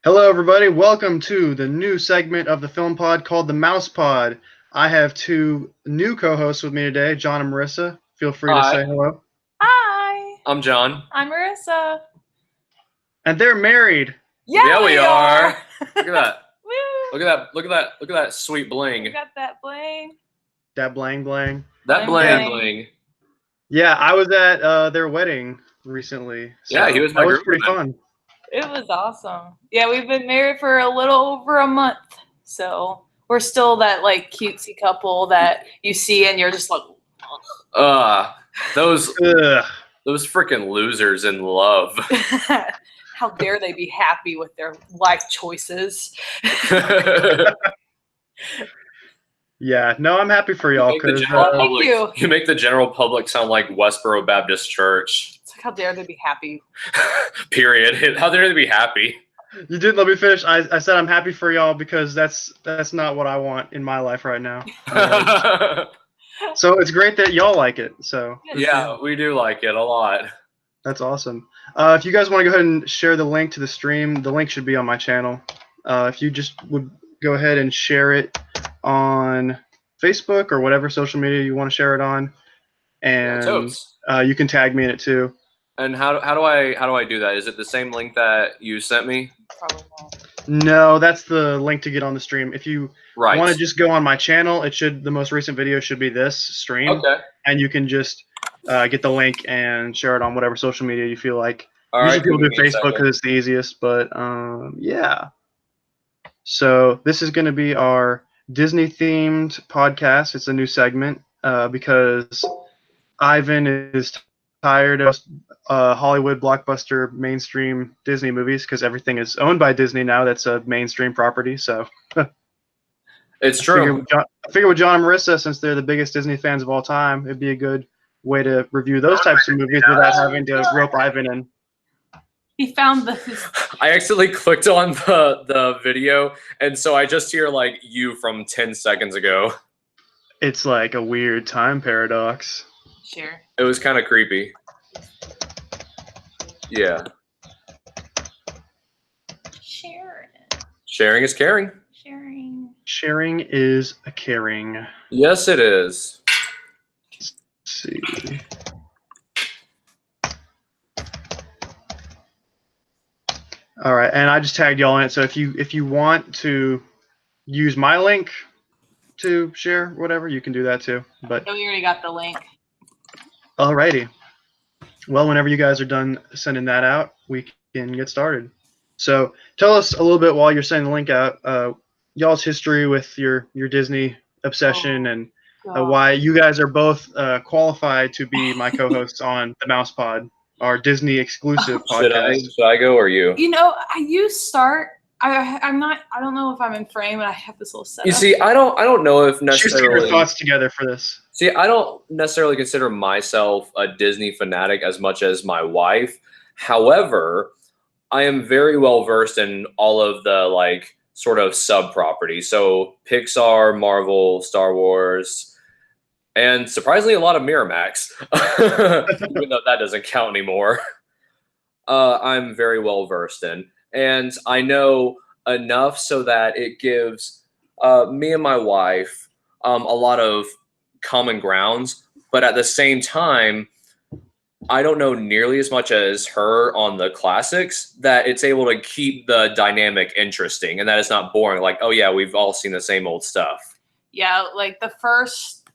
Hello, everybody. Welcome to the new segment of the Film Pod called the Mouse Pod. I have two new co-hosts with me today, John and Marissa. Feel free to say Hi, hello. Hi, I'm John. I'm Marissa. And they're married. Yeah, we are. Look at that. Woo! Look at that. Look at that. Look at that sweet We bling. got that bling. That blang blang. That Bling, bling bling. bling. Yeah, I was at their wedding recently. Yeah, he was my that was groom pretty man. fun. It was awesome. Yeah, we've been married for a little over a month, so we're still that like cutesy couple that you see and you're just like, Those Ugh. freaking losers in love. how dare they be happy with their life choices? Yeah, no, I'm happy for y'all You make the because general thank public- you. You make the general public sound like Westboro Baptist Church. It's like, how dare they be happy? Period. How dare they be happy? you didn't let me finish. I said I'm happy for y'all because that's not what I want in my life right now. So it's great that y'all like it. So Yeah, we do like it a lot. that's awesome. If you guys want to go ahead and share the link to the stream, the link should be on my channel. If you just would go ahead and share it on Facebook or whatever social media you want to share it on, and Totes. you can tag me in it too. And how do I do that? Is it the same link that you sent me? Probably not. No, that's the link to get on the stream. If you Right. want to just go on my channel, the most recent video should be this stream, Okay. and you can just get the link and share it on whatever social media you feel like. All Usually right. people do give me a Facebook second. because it's the easiest, but yeah. So this is going to be our Disney-themed podcast. It's a new segment because Ivan is tired of Hollywood blockbuster mainstream Disney movies because everything is owned by Disney now. That's a mainstream property. So It's I true. figure with John and Marissa, since they're the biggest Disney fans of all time, it'd be a good way to review those types of movies without having to rope Ivan in. He found the. I accidentally clicked on the video, and so I just hear like you from 10 seconds ago. It's like a weird time paradox. Sure. It was kind of creepy. Yeah. Sharing. Sharing is caring. Sharing. Sharing is a caring. Yes, it is. Let's see. All right, and I just tagged y'all in it. So if you want to use my link to share whatever, you can do that too. But Oh, we already got the link. alrighty. Well, whenever you guys are done sending that out, we can get started. So tell us a little bit while you're sending the link out, y'all's history with your Disney obsession and why you guys are both qualified to be my co-hosts on the Mouse Pod, our Disney exclusive podcast. Should I go or you? You know, you start. I'm not. I don't know if I'm in frame, and I have this little setup. You see, I don't know if She's getting her necessarily. thoughts together for this. See, I don't necessarily consider myself a Disney fanatic as much as my wife. However, I am very well versed in all of the like sort of sub properties. So Pixar, Marvel, Star Wars, and surprisingly a lot of Miramax, even though that doesn't count anymore. I'm very well versed in, and I know enough so that it gives me and my wife a lot of common grounds, but at the same time, I don't know nearly as much as her on the classics, that it's able to keep the dynamic interesting and that it's not boring. Like, oh yeah, we've all seen the same old stuff. Yeah, like the first.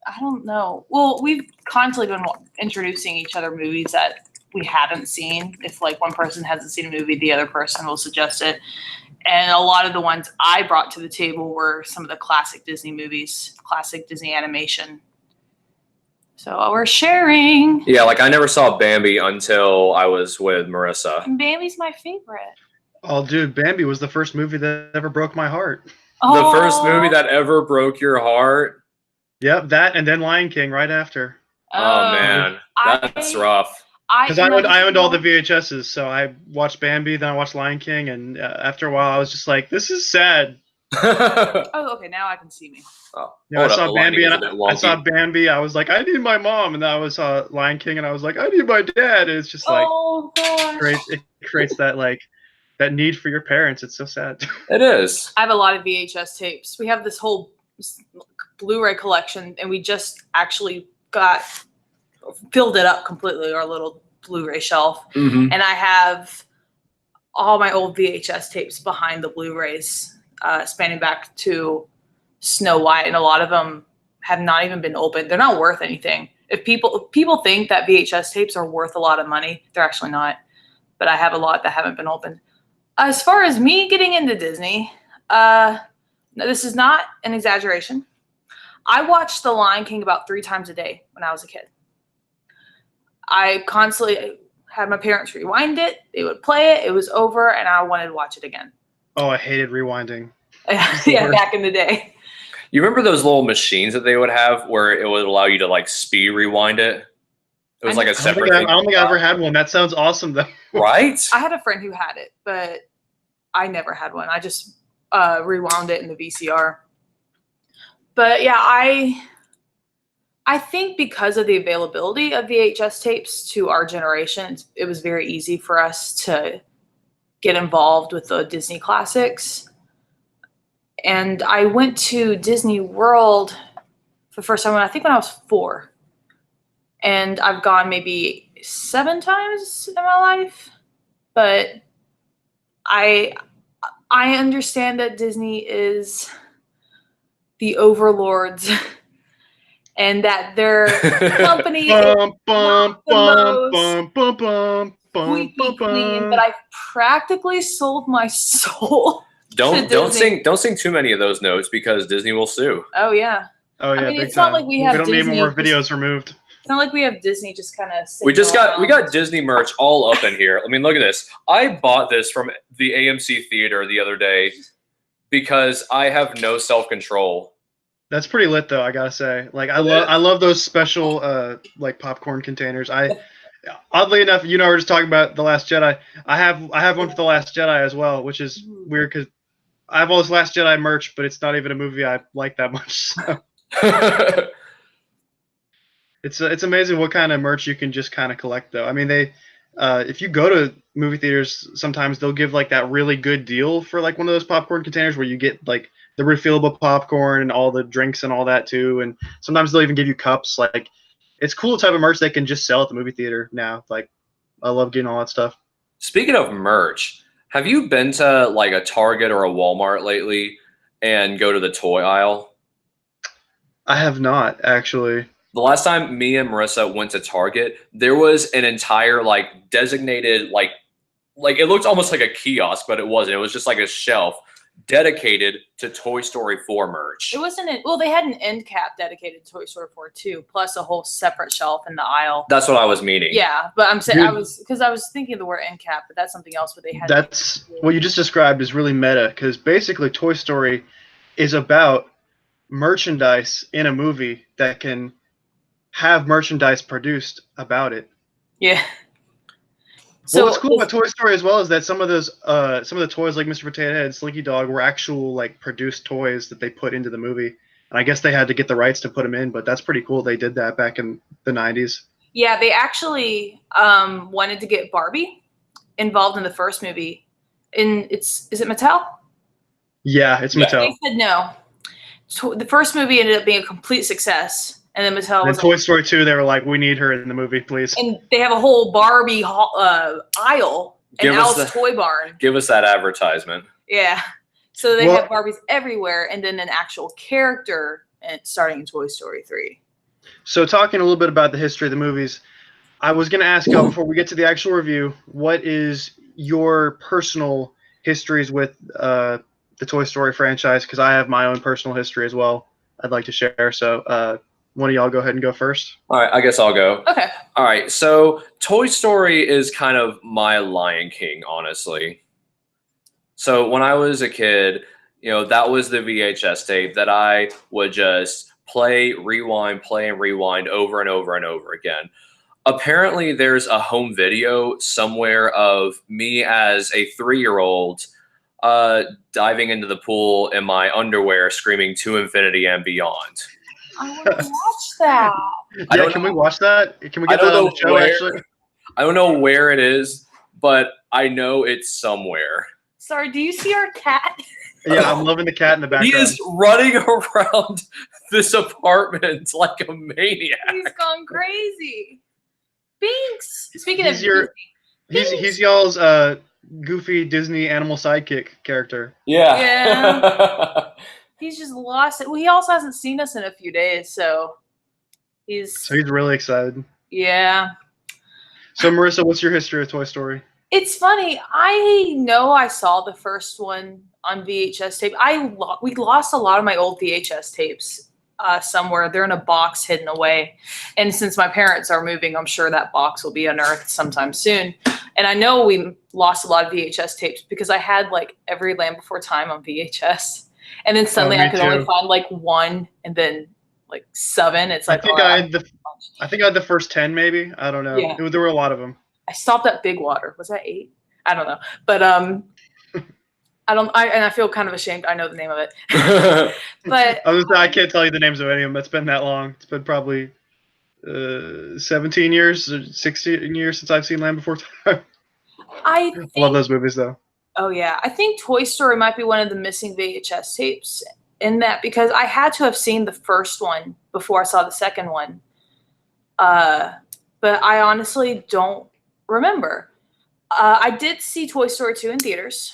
I don't know. Well, we've constantly been introducing each other movies that we haven't seen. If like one person hasn't seen a movie, the other person will suggest it. And a lot of the ones I brought to the table were some of the classic Disney movies, classic Disney animation. So we're sharing. Yeah, like I never saw Bambi until I was with Marissa. And Bambi's my favorite. Oh, dude, Bambi was the first movie that ever broke my heart. The first movie that ever broke your heart. Yep, that and then Lion King right after. Oh man, that's rough. Because I owned all the VHSs, so I watched Bambi, then I watched Lion King, and after a while, I was just like, "This is sad." Oh, okay. Now I can see me. Oh, Yeah, I saw Bambi, and I saw Bambi. I was like, "I need my mom," and then I saw Lion King, and I was like, "I need my dad." And it's just like, Oh gosh. it creates that like that need for your parents. It's so sad. It is. I have a lot of VHS tapes. We have this whole Blu-ray collection, and we just actually filled it up completely, our little Blu-ray shelf. Mm-hmm. And I have all my old VHS tapes behind the Blu-rays, spanning back to Snow White, and a lot of them have not even been opened. They're not worth anything. If people think that VHS tapes are worth a lot of money, they're actually not. But I have a lot that haven't been opened. As far as me getting into Disney, no, this is not an exaggeration. I watched The Lion King about 3 times a day when I was a kid. I constantly had my parents rewind it. They would play it. It was over, and I wanted to watch it again. Oh, I hated rewinding. Yeah, back in the day. You remember those little machines that they would have where it would allow you to like speed rewind it? It was like a separate thing. I don't think I ever had one. That sounds awesome, though. Right? I had a friend who had it, but I never had one. I just rewound it in the VCR. But yeah, I think because of the availability of VHS tapes to our generation, it was very easy for us to get involved with the Disney classics. And I went to Disney World for the first time when I was 4. And I've gone maybe 7 times in my life. But I understand that Disney is the overlords and that their company is not the most squeaky clean, but I practically sold my soul. Don't sing too many of those notes because Disney will sue. Oh yeah. Oh yeah. I mean, big it's time. not like we have don't Disney need more videos removed. It's not like we have Disney just kind of. We got Disney merch all up in here. I mean, look at this. I bought this from the AMC theater the other day because I have no self-control. That's pretty lit, though. I gotta say, like, I love those special like popcorn containers. Oddly enough, we're just talking about The Last Jedi. I have one for The Last Jedi as well, which is weird because I have all this Last Jedi merch, but it's not even a movie I like that much. So. It's amazing what kind of merch you can just kind of collect, though. I mean, if you go to movie theaters, sometimes they'll give like that really good deal for like one of those popcorn containers where you get like the refillable popcorn and all the drinks and all that too. And sometimes they'll even give you cups. Like, it's cool type of merch they can just sell at the movie theater now. Like, I love getting all that stuff. Speaking of merch, have you been to like a Target or a Walmart lately and go to the toy aisle? I have not, actually. The last time me and Marissa went to Target, there was an entire like designated like it looked almost like a kiosk, but it wasn't. It was just like a shelf dedicated to Toy Story 4 merch. It wasn't. They had an end cap dedicated to Toy Story 4 too, plus a whole separate shelf in the aisle. That's what I was meaning. Yeah, but I'm saying I was thinking of the word end cap, but that's something else. But they had. That's what you just described is really meta because basically Toy Story is about merchandise in a movie that can have merchandise produced about it. Yeah. So what's cool about Toy Story as well is that some of the toys like Mr. Potato Head and Slinky Dog were actual like produced toys that they put into the movie. And I guess they had to get the rights to put them in, but that's pretty cool. They did that back in the 90s. Yeah, they actually wanted to get Barbie involved in the first movie. Is it Mattel? Yeah, it's Mattel. They said no. The first movie ended up being a complete success. And then Mattel was Toy Story 2, they were like, we need her in the movie, please. And they have a whole Barbie aisle in Al's Toy Barn. Give us that advertisement. Yeah. So they have Barbies everywhere and then an actual character starting in Toy Story 3. So talking a little bit about the history of the movies, I was going to ask y'all before we get to the actual review, what is your personal histories with the Toy Story franchise? Because I have my own personal history as well I'd like to share. So one of y'all go ahead and go first. All right, I guess I'll go. Okay. All right, so Toy Story is kind of my Lion King, honestly. So when I was a kid, that was the VHS tape that I would just play and rewind over and over and over again. Apparently, there's a home video somewhere of me as a 3-year-old diving into the pool in my underwear screaming "To Infinity and Beyond." I want to watch that. Yeah, can we watch that? Can we get that on the show, actually? I don't know where it is, but I know it's somewhere. Sorry, do you see our cat? Yeah, I'm loving the cat in the He background. is running around this apartment like a maniac. He's gone crazy. Binks. Speaking He's of your- Disney, He's y'all's goofy Disney animal sidekick character. Yeah. he's just lost it. Well, he also hasn't seen us in a few days, so So he's really excited. yeah. So Marissa, what's your history of Toy Story? It's funny. I know I saw the first one on VHS tape. We lost a lot of my old VHS tapes somewhere. They're in a box hidden away. And since my parents are moving, I'm sure that box will be unearthed sometime soon. And I know we lost a lot of VHS tapes because I had like every Land Before Time on VHS. And then suddenly I could only find like one and then like 7. It's like I think I had the first 10 maybe. I don't know. Yeah. There were a lot of them. I stopped at Big Water. Was that 8? I don't know. But I feel kind of ashamed. I know the name of it. But I can't tell you the names of any of them. It's been that long. It's been probably 17 years or 16 years since I've seen Land Before Time. I love those movies though. Oh yeah. I think Toy Story might be one of the missing VHS tapes in that because I had to have seen the first one before I saw the second one. But I honestly don't remember. I did see Toy Story 2 in theaters.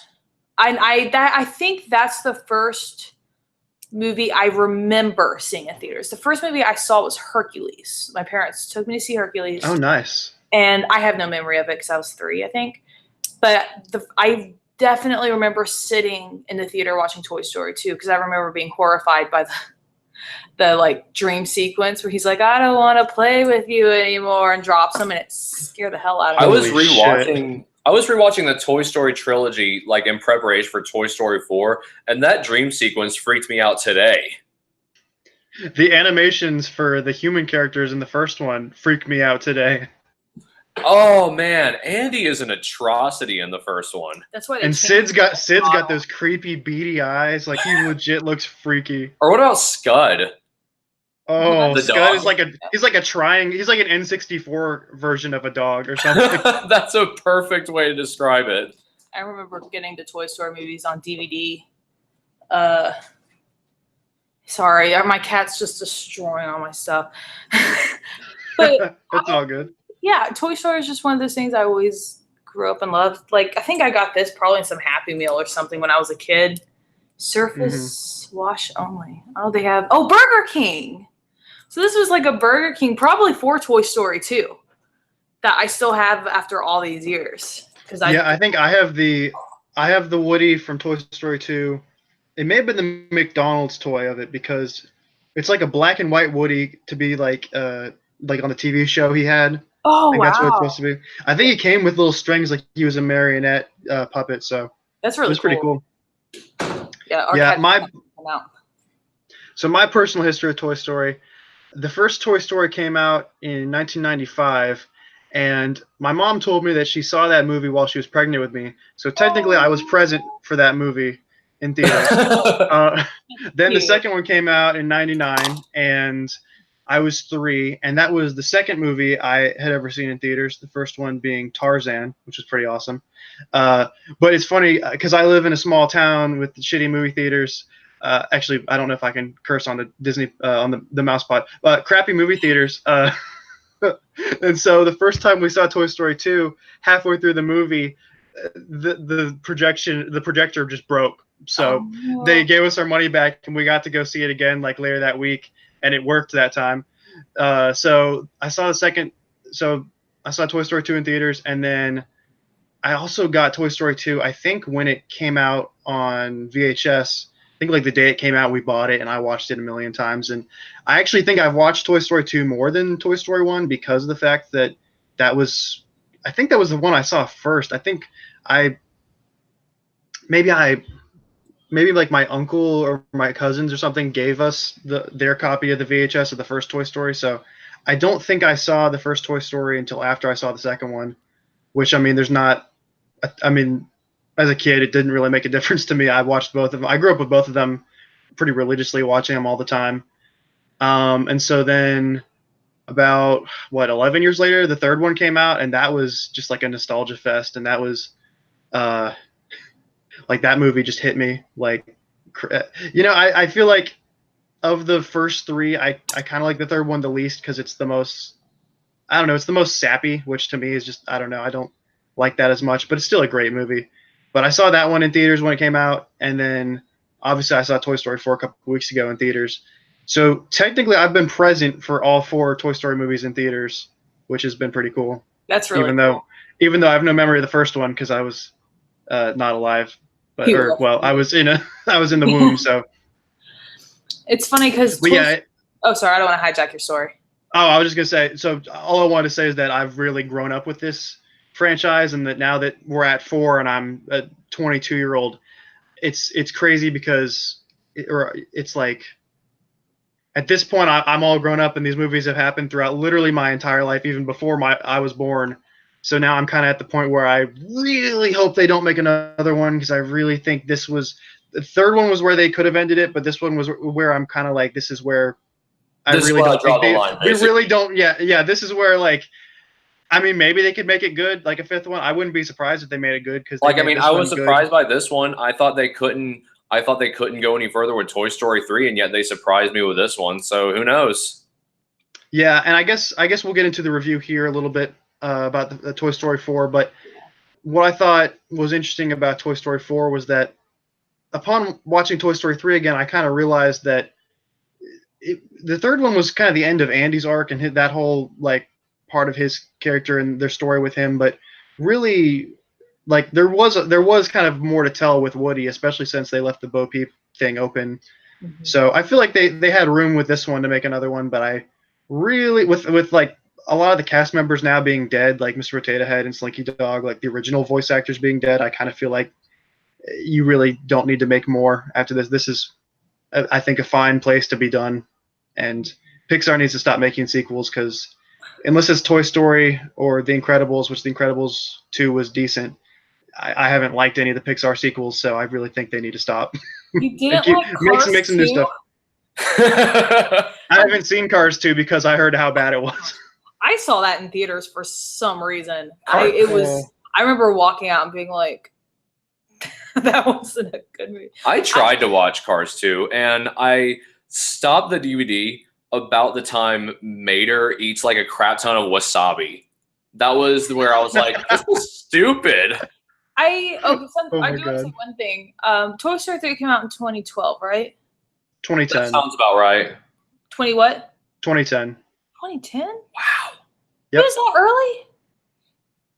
I think that's the first movie I remember seeing in theaters. The first movie I saw was Hercules. My parents took me to see Hercules. Oh, nice. And I have no memory of it because I was 3, I think. But I definitely remember sitting in the theater watching Toy Story 2 because I remember being horrified by the like dream sequence where he's like, I don't want to play with you anymore, and drops him, and it scared the hell out of me. I was rewatching the Toy Story trilogy like in preparation for Toy Story 4, and that dream sequence freaked me out today. The animations for the human characters in the first one freaked me out today. Oh man, Andy is an atrocity in the first one. That's why. And Sid's got those creepy beady eyes. Like he legit looks freaky. Or what about Scud? Oh, The Scud dog? is like he's like an N64 version of a dog or something. That's a perfect way to describe it. I remember getting the Toy Story movies on DVD. Sorry, my cat's just destroying all my stuff. But It's all good. yeah, Toy Story is just one of those things I always grew up and loved. Like, I think I got this probably in some Happy Meal or something when I was a kid. Surface wash only. Oh, they have Burger King. So this was like a Burger King, probably for Toy Story 2, that I still have after all these years. I think I have the Woody from Toy Story 2. It may have been the McDonald's toy of it because it's like a black and white Woody to be like on the TV show he had. Oh, I think wow. that's what it's supposed to be. I think he came with little strings like he was a marionette puppet. So that's really pretty cool. Yeah. So my personal history of Toy Story. The first Toy Story came out in 1995, and my mom told me that she saw that movie while she was pregnant with me. So technically, I was present for that movie in theaters. Then the second one came out in 99, and I was 3, and that was the second movie I had ever seen in theaters. The first one being Tarzan, which was pretty awesome. But it's funny because I live in a small town with shitty movie theaters. Actually, I don't know if I can curse on the Disney on the mouse pod, but crappy movie theaters. And so the first time we saw Toy Story 2, halfway through the movie, the projector just broke. So they gave us our money back, and we got to go see it again like later that week, and it worked that time. So I saw I saw Toy Story 2 in theaters, and then I also got Toy Story 2. I think when it came out on VHS. I think like the day it came out, we bought it and I watched it a million times. And I actually think I've watched Toy Story 2 more than Toy Story 1 because of the fact that that was the one I saw first. I think maybe like my uncle or my cousins or something gave us their copy of the VHS of the first Toy Story. So I don't think I saw the first Toy Story until after I saw the second one, which as a kid, it didn't really make a difference to me. I watched both of them. I grew up with both of them pretty religiously, watching them all the time. And so then about 11 years later, the third one came out, and that was just like a nostalgia fest. And that was Like that movie just hit me. Like, I feel like of the first three, I kind of like the third one the least because it's the most. I don't know. It's the most sappy, which to me is just I don't know. I don't like that as much, but it's still a great movie. But I saw that one in theaters when it came out, and then obviously I saw Toy Story 4 a couple weeks ago in theaters. So technically, I've been present for all four Toy Story movies in theaters, which has been pretty cool. That's really even cool. though I have no memory of the first one because I was not alive, I was in the womb. So it's funny because oh, sorry, I don't want to hijack your story. Oh, I was just gonna say. So all I wanted to say is that I've really grown up with this franchise, and that now that we're at 4 and I'm a 22-year-old, it's crazy because it's like at this point I'm all grown up, and these movies have happened throughout literally my entire life, even before I was born. So now I'm kind of at the point where I really hope they don't make another one because I really think the third one was where they could have ended it, but this one was where I'm kind of like this is where. I really don't think they really don't. Yeah. This is where I mean, maybe they could make it good, like a fifth one. I wouldn't be surprised if they made it good because I was surprised by this one. I thought they couldn't go any further with Toy Story 3, and yet they surprised me with this one. So who knows? Yeah, and I guess we'll get into the review here a little bit about the Toy Story 4. But what I thought was interesting about Toy Story 4 was that upon watching Toy Story 3 again, I kind of realized that. The third one was kind of the end of Andy's arc and that whole part of his character and their story with him, but really there was kind of more to tell with Woody, especially since they left the Bo Peep thing open. Mm-hmm. So I feel like they had room with this one to make another one, but I really with a lot of the cast members now being dead, like Mr. Potato Head and Slinky Dog, like the original voice actors being dead, I kind of feel like you really don't need to make more after this. This is I think a fine place to be done. And Pixar needs to stop making sequels because unless it's Toy Story or The Incredibles, which The Incredibles 2 was decent, I haven't liked any of the Pixar sequels, so I really think they need to stop. You didn't like Cars 2? Make some new stuff. I haven't seen Cars 2 because I heard how bad it was. I saw that in theaters for some reason. I remember walking out and being like, that wasn't a good movie. I tried to watch Cars 2, and I stopped the DVD about the time Mater eats like a crap ton of wasabi. That was where I was like, this is stupid. I do want to say one thing. Toy Story 3 came out in 2012, right? 2010. That sounds about right. 20 what? 2010. 2010? Wow. Yep. It was that early?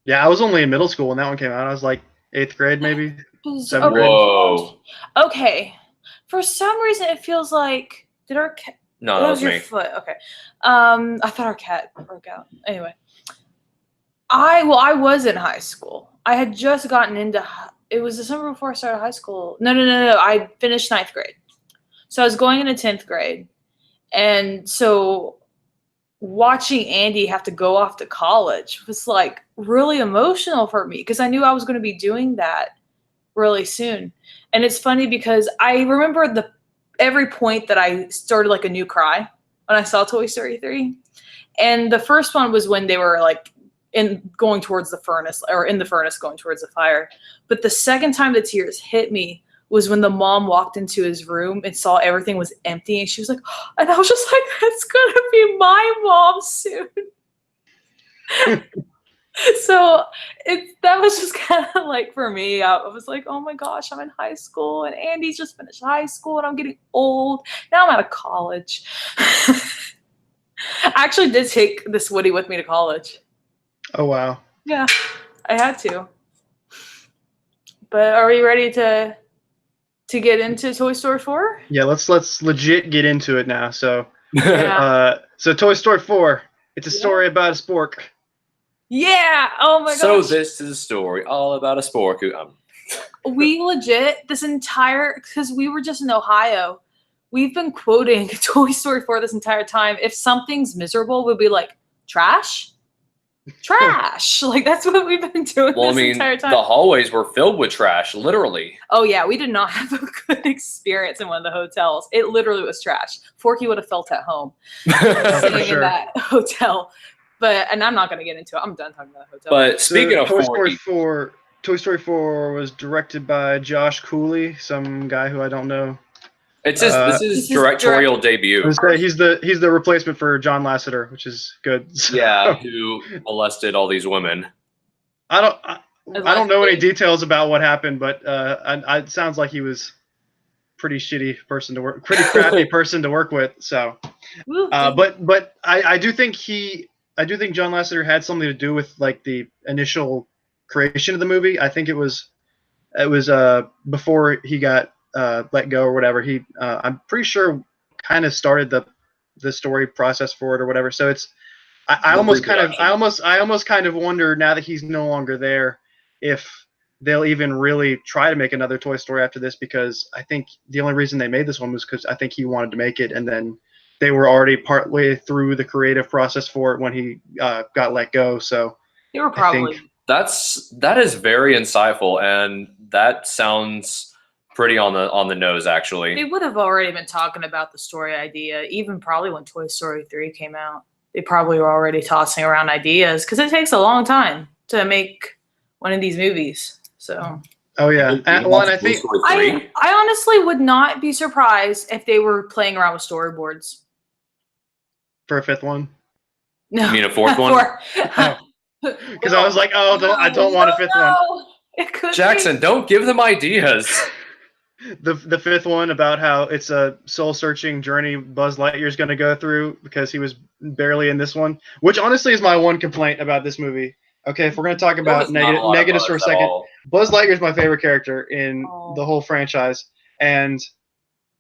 Yeah, I was only in middle school when that one came out. I was like 8th grade, maybe. 7th grade. Whoa. Okay. For some reason, it feels like did our cat? No, that was your me. Foot. Okay. I thought our cat broke out. Anyway, I was in high school. I had just gotten into. It was the summer before I started high school. No. I finished 9th grade, so I was going into 10th grade, and so watching Andy have to go off to college was like really emotional for me because I knew I was going to be doing that really soon. And it's funny because I remember every point that I started like a new cry when I saw Toy Story 3. And the first one was when they were like going towards the furnace or in the furnace going towards the fire. But the second time the tears hit me was when the mom walked into his room and saw everything was empty. And she was like, and I was just like, that's going to be my mom soon. So that was just kind of like for me, I was like, oh my gosh, I'm in high school and Andy's just finished high school and I'm getting old. Now I'm out of college. I actually did take this Woody with me to college. Oh, wow. Yeah, I had to. But are we ready to get into Toy Story 4? Yeah, let's legit get into it now. So, yeah. So Toy Story 4, it's a story about a spork. Yeah. Oh my gosh. So this is a story all about a spork. We legit this entire because we were just in Ohio. We've been quoting Toy Story 4 this entire time. If something's miserable, we'll be like trash. Like that's what we've been doing this entire time. The hallways were filled with trash, literally. Oh yeah, we did not have a good experience in one of the hotels. It literally was trash. Forky would have felt at home sitting in that hotel. And I'm not going to get into it. I'm done talking about the hotel. But speaking of Toy Story 4, Toy Story 4 was directed by Josh Cooley, some guy who I don't know. It's his this is This is directorial debut. He's the replacement for John Lasseter, which is good. So, Yeah, who molested all these women. I don't know any details about what happened, but it sounds like he was pretty shitty person to work, pretty crappy person to work with. So, but I do think John Lasseter had something to do with like the initial creation of the movie. I think it was before he got let go or whatever. I'm pretty sure kind of started the story process for it or whatever. So it's I almost kind of wonder now that he's no longer there if they'll even really try to make another Toy Story after this, because I think the only reason they made this one was because I think he wanted to make it, and then they were already partway through the creative process for it when he got let go. So they were probably. That is very insightful, and that sounds pretty on the nose, actually. They would have already been talking about the story idea, even probably when Toy Story 3 came out. They probably were already tossing around ideas, because it takes a long time to make one of these movies. So. Oh yeah, and I think I honestly would not be surprised if they were playing around with storyboards for a fifth one. No, you mean a fourth one? Because I was like, oh, I don't want a fifth one. It could Jackson, don't give them ideas. The fifth one about how it's a soul-searching journey Buzz Lightyear's going to go through because he was barely in this one, which honestly is my one complaint about this movie. Okay, if we're going to talk about negatives for a second, Buzz Lightyear's my favorite character in the whole franchise, and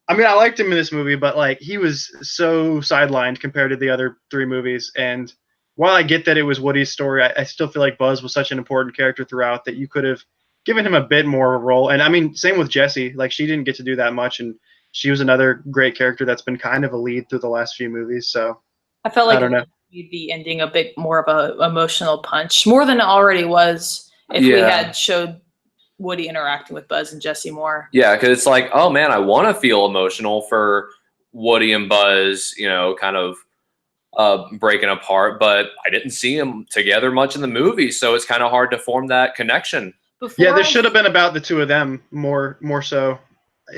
I mean I liked him in this movie, but like he was so sidelined compared to the other three movies. And while I get that it was Woody's story, I still feel like Buzz was such an important character throughout that you could have given him a bit more of a role. And I mean, same with Jessie. Like, she didn't get to do that much, and she was another great character that's been kind of a lead through the last few movies. So I felt like I don't know. The ending a bit more of a emotional punch, more than it already was if we had showed Woody interacting with Buzz and Jessie more. Yeah, because it's like, oh man, I want to feel emotional for Woody and Buzz, kind of breaking apart, but I didn't see them together much in the movie, so it's kind of hard to form that connection. This should have been about the two of them more so,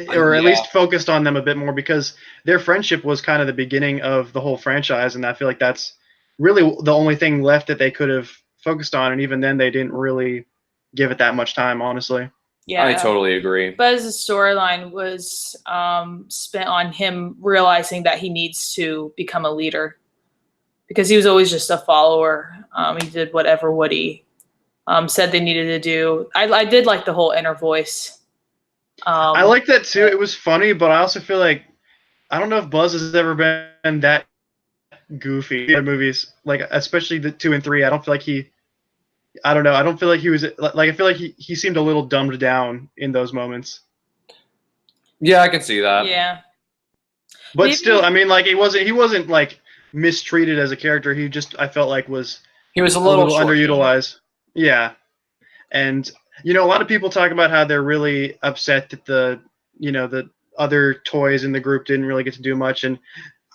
or at least focused on them a bit more, because their friendship was kind of the beginning of the whole franchise, and I feel like that's really the only thing left that they could have focused on, and even then they didn't really give it that much time, honestly. Yeah, I totally agree. Buzz's storyline was spent on him realizing that he needs to become a leader, because he was always just a follower. He did whatever Woody said they needed to do. I did like the whole inner voice. I like that too. It was funny, but I also feel like I don't know if Buzz has ever been that goofy in movies, like especially the 2 and 3. I don't feel like I don't feel like he was like. I feel like he seemed a little dumbed down in those moments. Yeah, I can see that. Yeah, but still, I mean, like he wasn't like mistreated as a character. He just, I felt like he was a little underutilized. Yeah, and a lot of people talk about how they're really upset that the other toys in the group didn't really get to do much, and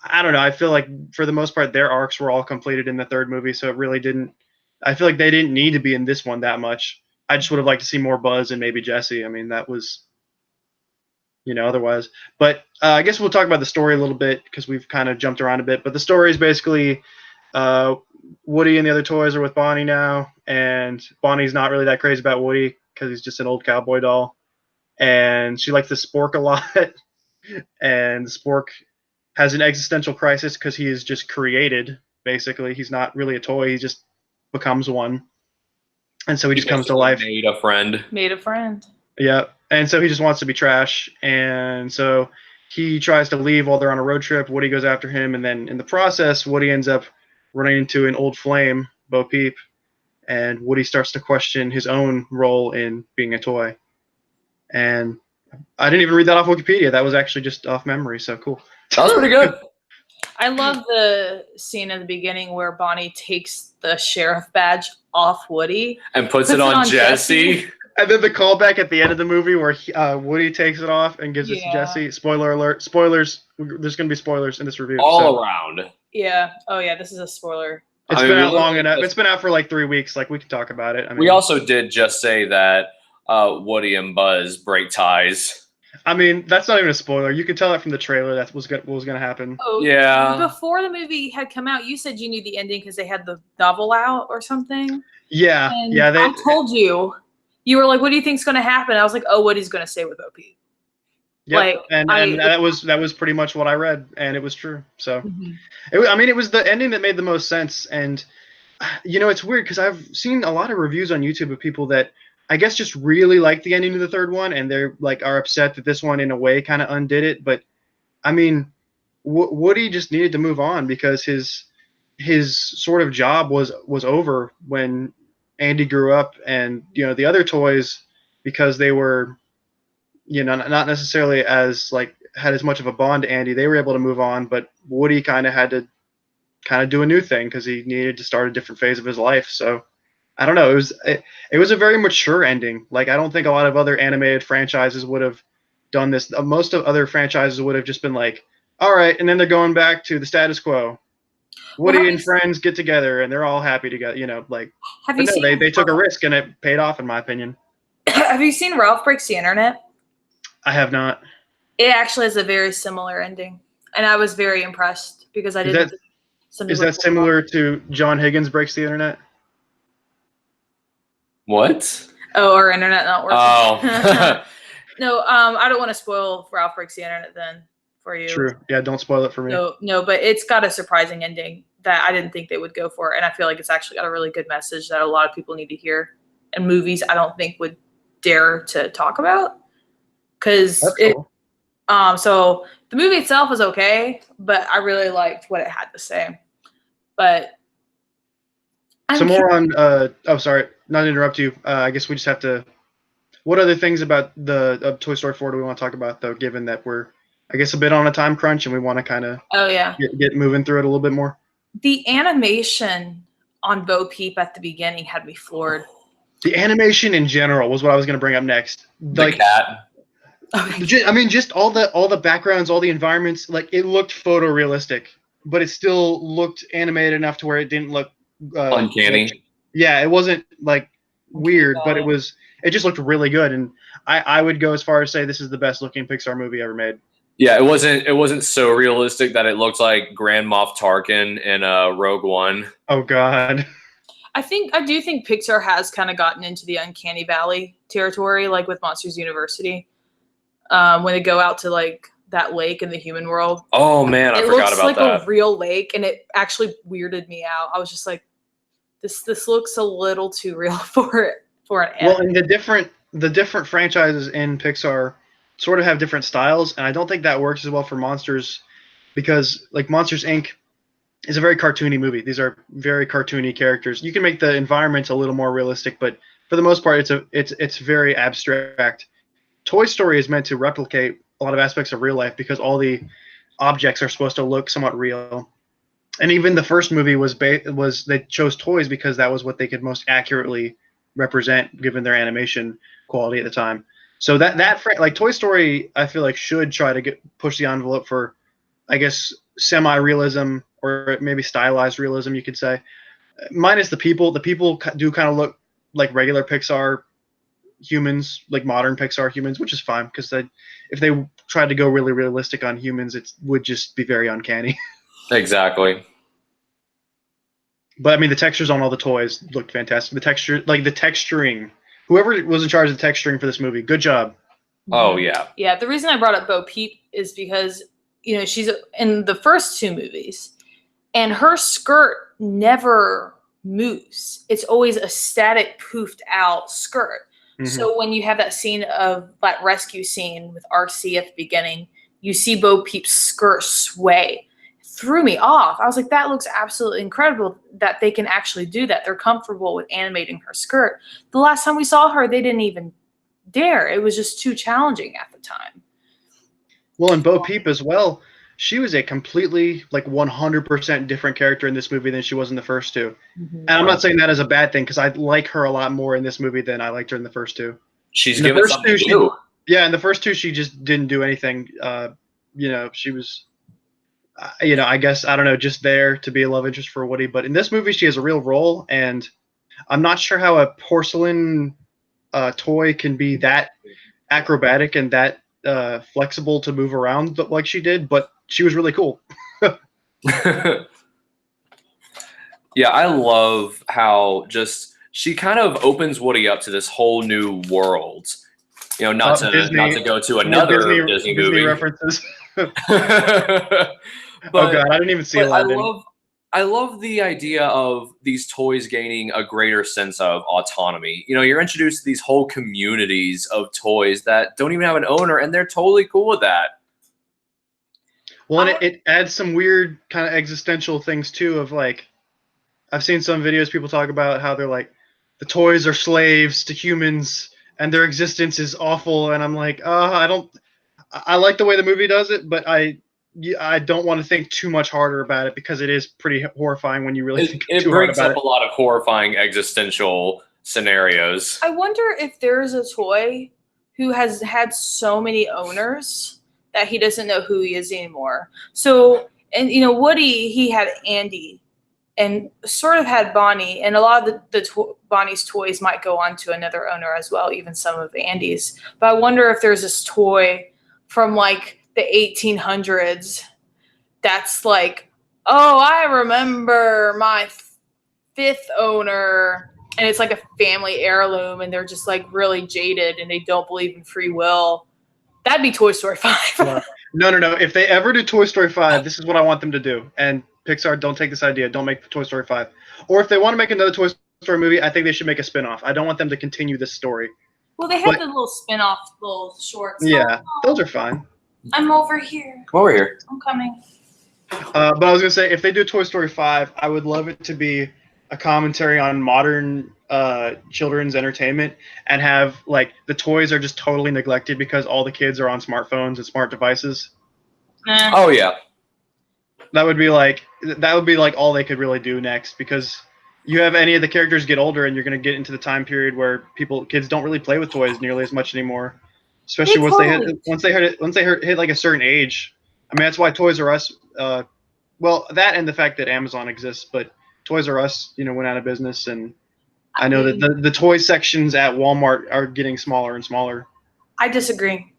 I don't know. I feel like for the most part their arcs were all completed in the third movie, so it really didn't. I feel like they didn't need to be in this one that much. I just would have liked to see more Buzz and maybe Jessie. I mean, that was, otherwise. But I guess we'll talk about the story a little bit because we've kind of jumped around a bit. But the story is basically Woody and the other toys are with Bonnie now, and Bonnie's not really that crazy about Woody because he's just an old cowboy doll, and she likes the Spork a lot, and the Spork has an existential crisis because he is just created. Basically, he's not really a toy; he just becomes one, and so he just comes to life. Made a friend. Yeah, and so he just wants to be trash, and so he tries to leave while they're on a road trip. Woody goes after him, and then in the process, Woody ends up running into an old flame, Bo Peep, and Woody starts to question his own role in being a toy. And I didn't even read that off Wikipedia. That was actually just off memory, so cool. That was pretty good. I love the scene at the beginning where Bonnie takes the sheriff badge off Woody and puts it on Jessie. And then the callback at the end of the movie where Woody takes it off and gives it to Jessie. Spoiler alert. Spoilers. There's going to be spoilers in this review. All around. Yeah. Oh, yeah. This is a spoiler. It's been out long enough. It's been out for like 3 weeks. Like we can talk about it. I mean, we also did just say that Woody and Buzz break ties. I mean, that's not even a spoiler. You could tell that from the trailer. That was what was going to happen. Oh, Yeah. Before the movie had come out, you said you knew the ending because they had the novel out or something. Yeah, And yeah. I told you. You were like, "What do you think's going to happen?" I was like, "Oh, Woody's going to stay with Bo Peep." Yep. Like, and that was pretty much what I read, and it was true. So, Mhm. I mean, it was the ending that made the most sense. And it's weird because I've seen a lot of reviews on YouTube of people that I guess just really like the ending of the third one, and they're like are upset that this one in a way kind of undid it. But I mean, Woody just needed to move on because his sort of job was over when Andy grew up, and the other toys, because they were not necessarily as like had as much of a bond to Andy, they were able to move on, but Woody kind of had to do a new thing because he needed to start a different phase of his life. So I don't know. It was a very mature ending. Like I don't think a lot of other animated franchises would have done this. Most of other franchises would have just been like, all right, and then they're going back to the status quo. Woody and friends get together and they're all happy together. Like. Have But you no, seen? they took a risk and it paid off, in my opinion. Have you seen Ralph Breaks the Internet? I have not. It actually has a very similar ending, and I was very impressed because I didn't. Is that similar to John Higgins Breaks the Internet? What? Oh, our internet not working. Oh. No, I don't want to spoil Ralph Breaks the Internet then for you. True. Yeah, don't spoil it for me. No, but it's got a surprising ending that I didn't think they would go for, and I feel like it's actually got a really good message that a lot of people need to hear. And movies, I don't think would dare to talk about because cool. So the movie itself was okay, but I really liked what it had to say. But some more on. Sorry, not to interrupt you. I guess we just have to. What other things about the Toy Story 4 do we want to talk about, though? Given that we're, I guess, a bit on a time crunch and we want to kind of get moving through it a little bit more. The animation on Bo Peep at the beginning had me floored. The animation in general was what I was going to bring up next. The cat. I mean, just all the backgrounds, all the environments, like it looked photorealistic, but it still looked animated enough to where it didn't look uncanny. Yeah, it wasn't like weird, but it just looked really good, and I would go as far as say this is the best looking Pixar movie ever made. Yeah, it wasn't so realistic that it looked like Grand Moff Tarkin in Rogue One. Oh God. I do think Pixar has kind of gotten into the uncanny valley territory, like with Monsters University. When they go out to like that lake in the human world. Oh man, I forgot about that. It looks like a real lake, and it actually weirded me out. I was just like, this looks a little too real for an anime. Well, and the different franchises in Pixar sort of have different styles, and I don't think that works as well for Monsters because like Monsters Inc. is a very cartoony movie. These are very cartoony characters. You can make the environments a little more realistic, but for the most part, it's very abstract. Toy Story is meant to replicate a lot of aspects of real life because all the objects are supposed to look somewhat real. And even the first movie was they chose toys because that was what they could most accurately represent given their animation quality at the time. So like Toy Story, I feel like should try to push the envelope for, I guess, semi-realism or maybe stylized realism, you could say. Minus the people. The people do kind of look like regular Pixar humans, like modern Pixar humans, which is fine because if they tried to go really realistic on humans, it would just be very uncanny. Exactly. But I mean, the textures on all the toys looked fantastic. The texturing. Whoever was in charge of the texturing for this movie, good job. Oh yeah. Yeah. The reason I brought up Bo Peep is because she's in the first two movies, and her skirt never moves. It's always a static, poofed out skirt. Mm-hmm. So when you have that scene of that rescue scene with RC at the beginning, you see Bo Peep's skirt sway. Threw me off. I was like, that looks absolutely incredible that they can actually do that. They're comfortable with animating her skirt. The last time we saw her, they didn't even dare. It was just too challenging at the time. Well, and Bo Peep as well, she was a completely, like 100% different character in this movie than she was in the first two. Mm-hmm. And I'm not saying that as a bad thing because I like her a lot more in this movie than I liked her in the first two. She's given something to do. Yeah, in the first two, she just didn't do anything. She was I guess I don't know, just there to be a love interest for Woody. But in this movie, she has a real role, and I'm not sure how a porcelain toy can be that acrobatic and that flexible to move around like she did. But she was really cool. Yeah, I love how just she kind of opens Woody up to this whole new world. Not to go to More another Disney Disney movie. references. But, oh god, I didn't even see but Aladdin. I love the idea of these toys gaining a greater sense of autonomy. You're introduced to these whole communities of toys that don't even have an owner, and they're totally cool with that. Well, and it adds some weird kind of existential things too. Of like, I've seen some videos people talk about how they're like, the toys are slaves to humans and their existence is awful. And I'm like, I like the way the movie does it, but I don't want to think too much harder about it because it is pretty horrifying when you really think It too hard brings about up it. a lot of horrifying existential scenarios. I wonder if there's a toy who has had so many owners that he doesn't know who he is anymore. So, and Woody, he had Andy and sort of had Bonnie, and a lot of Bonnie's toys might go on to another owner as well, even some of Andy's. But I wonder if there's this toy from like the 1800s that's like, oh, I remember my fifth owner, and it's like a family heirloom, and they're just like really jaded and they don't believe in free will. That'd be Toy Story 5. No. If they ever do Toy Story 5, this is what I want them to do. And Pixar, don't take this idea. Don't make Toy Story 5. Or if they want to make another Toy Story movie, I think they should make a spin-off. I don't want them to continue this story. Well, they have the little spin-off little shorts. Yeah, those are fine. I'm over here. Come over here. I'm coming. But I was going to say, if they do Toy Story 5, I would love it to be a commentary on modern children's entertainment and have, like, the toys are just totally neglected because all the kids are on smartphones and smart devices. Oh, yeah. That would be like all they could really do next, because you have any of the characters get older and you're going to get into the time period where kids don't really play with toys nearly as much anymore, especially once they hit like a certain age. I mean, that's why Toys R Us, well, that and the fact that Amazon exists, but Toys R Us, went out of business, and I know that the toy sections at Walmart are getting smaller and smaller. I disagree.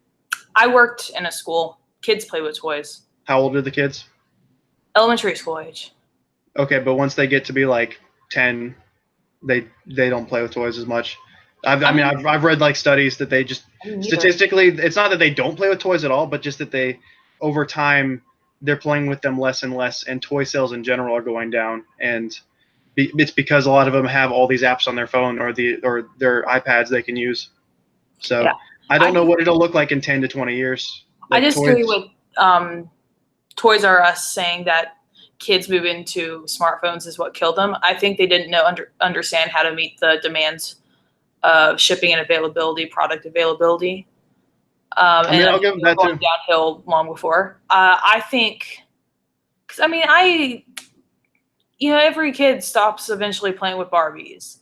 I worked in a school. Kids play with toys. How old are the kids? Elementary school age. Okay, but once they get to be like 10, they don't play with toys as much. I've read like studies that they just statistically, it's not that they don't play with toys at all, but just that they, over time, they're playing with them less and less, and toy sales in general are going down. And it's because a lot of them have all these apps on their phone or their iPads they can use. So yeah. I don't know what it'll look like in 10 to 20 years. Like, I disagree with Toys R Us saying that kids moving into smartphones is what killed them. I think they didn't understand how to meet the demands of shipping and availability, product availability. I'll give them that too. Downhill long before. I think, because every kid stops eventually playing with Barbies,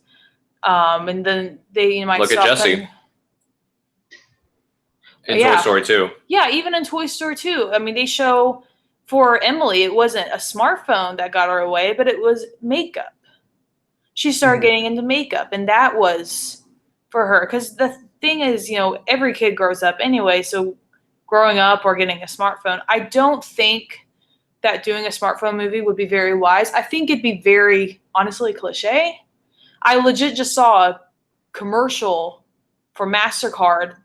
and then they might look stop at Jessie. In Toy Story 2. Yeah, even in Toy Story 2. I mean, they show, for Emily, it wasn't a smartphone that got her away, but it was makeup. She started getting into makeup, and that was for her. Because the thing is, every kid grows up anyway, so growing up or getting a smartphone, I don't think that doing a smartphone movie would be very wise. I think it'd be very, honestly, cliche. I legit just saw a commercial for MasterCard